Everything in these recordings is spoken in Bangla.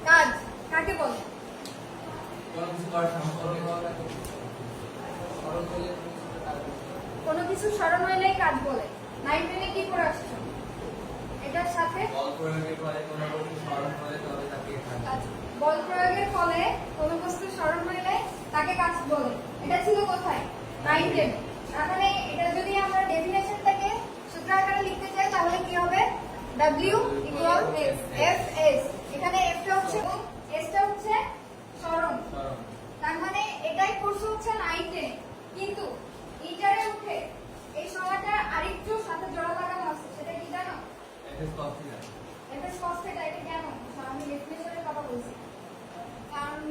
কাজ কাকে বলে? কোনো কিছু স্মরণ হইলেই কাজ বলে। 9 10 কি করে আসছো এটার সাথে? বল প্রয়োগের ফলে কোনো বস্তু স্মরণ হলে তবে তাকে কাজ। বল প্রয়োগের ফলে কোনো বস্তু স্মরণ হইলে তাকে কাজ বলে। এটা ছিল কোথায়? 9 10। তাহলে এটা যদি আমরা ডেফিনেশনটাকে সূত্র আকারে লিখতে চাই তাহলে কি হবে? W equal F S। এখানে F টা হচ্ছে এবং S টা হচ্ছে স্মরণ। তার মানে এটাই কোর্স হচ্ছে 9 10, কিন্তু ইটারে উঠে এই সময়টা আরেকটু সাথে জোড়া লাগানো আছে, সেটা কি জানো? FS cos θ। FS cos θ। এটা কেন? আমি ডেফিনেশনের কথা বলছি, কারণ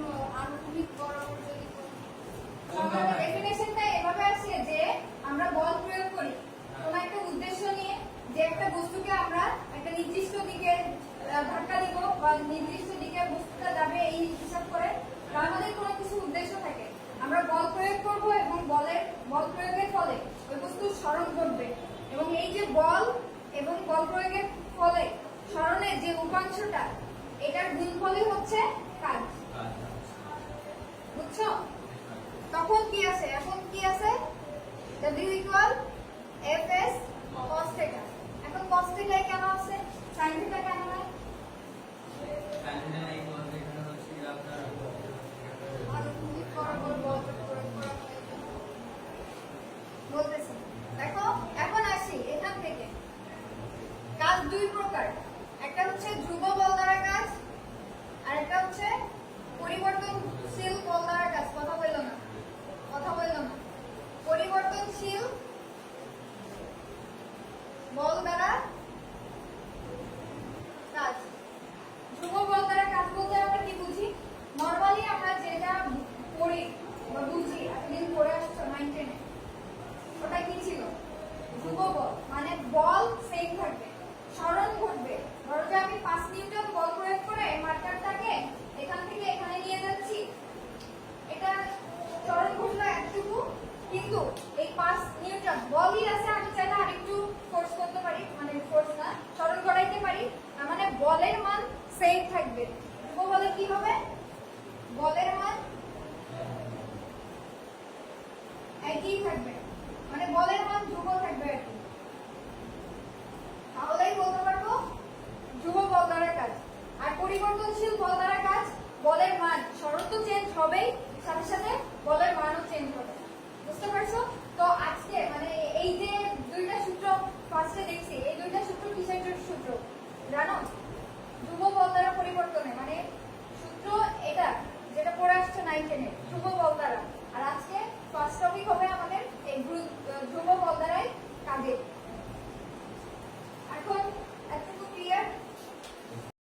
আনুভূমিক বরাবর যদি আমাদের ডেফিনেশনটা এভাবে আসে যে আমরা বল প্রয়োগ করি কোন একটা উদ্দেশ্য নিয়ে, যে একটা বস্তুকে আমরা একটা নির্দিষ্ট দিকে ধাক্কা দিব বা নির্দিষ্ট দিকে বস্তুটা যাবে এই হিসাব করে, বা আমাদের কোনো কিছু উদ্দেশ্য থাকে, আমরা বল প্রয়োগ করব এবং বল প্রয়োগের ফলে ওই বস্তুর স্মরণ ঘটবে। এবং এই যে বল এবং বল প্রয়োগের ফলে স্মরণের যে উপাংশটা, এটার গুণফলই হচ্ছে কাজ। বুঝছো? তখন কি আছে? এখন কি আছে? W equal Fs cos θ। এখন cos θ কেন আছে? sin θ কেন নয়? sin θ এই বলতে এখানে হচ্ছে আপনার আনুভূমিক বরাবর বল প্রয়োগ করা হয় বলতেছি। দেখো এখন আসি এখান থেকে। কাজ দুই প্রকার, একটা হচ্ছে ধ্রুব বল দ্বারা কাজ, আর একটা হচ্ছে পরিবর্তনশীল বল দ্বারা কাজ। কথা বললো না। পরিবর্তনশীল বল দ্বারা কাজ। ধ্রুব বল দ্বারা কাজ বলতে আমরা কি বুঝি? নরমালি আমরা যেটা পড়ি বা বুঝি, এতদিন পড়ে আসছো 9 10 এ, ওটা কি ছিল? ধ্রুব বল মানে বল সেম থাকবে, স্মরণ ঘটবে। ধরো যে আমি 5 নিউটন বল প্রয়োগ করে মার্কারটাকে এখান থেকে এখানে নিয়ে যাচ্ছি, এটা স্মরণ ঘটলো এতটুকু, কিন্তু এই 5 নিউটন বলই আছে, আমি চাইলে আরেকটু ফোর্স করতে পারি, মানে ফোর্স না, স্মরণ করাইতে পারি, তার মানে বলের মান সেম থাকবে। ধ্রুব বলে কি হবে? বলের মান একই থাকবে, মানে বলের মান ধ্রুব থাকবে আর কি। তাহলেই বলতে পারবো ধ্রুব বল দ্বারা কাজ। আর পরিবর্তনশীল বল দ্বারা কাজ, বলের মান স্মরণ তো চেঞ্জ হবেই, সাথে সাথে বলের মানও চেঞ্জ হবে। বুঝতে পারছো? তো আজকে মানে এই যে দুইটা সূত্র ফার্স্টে দেখছি, এই দুইটা সূত্র কিসের সূত্র জানো? ধ্রুব বল দ্বারা পরিবর্তনে, মানে সূত্র এটা যেটা পড়ে আসছে 9 10 এ, ধ্রুব বল দ্বারা। আর আজকে ফার্স্ট টপিক হবে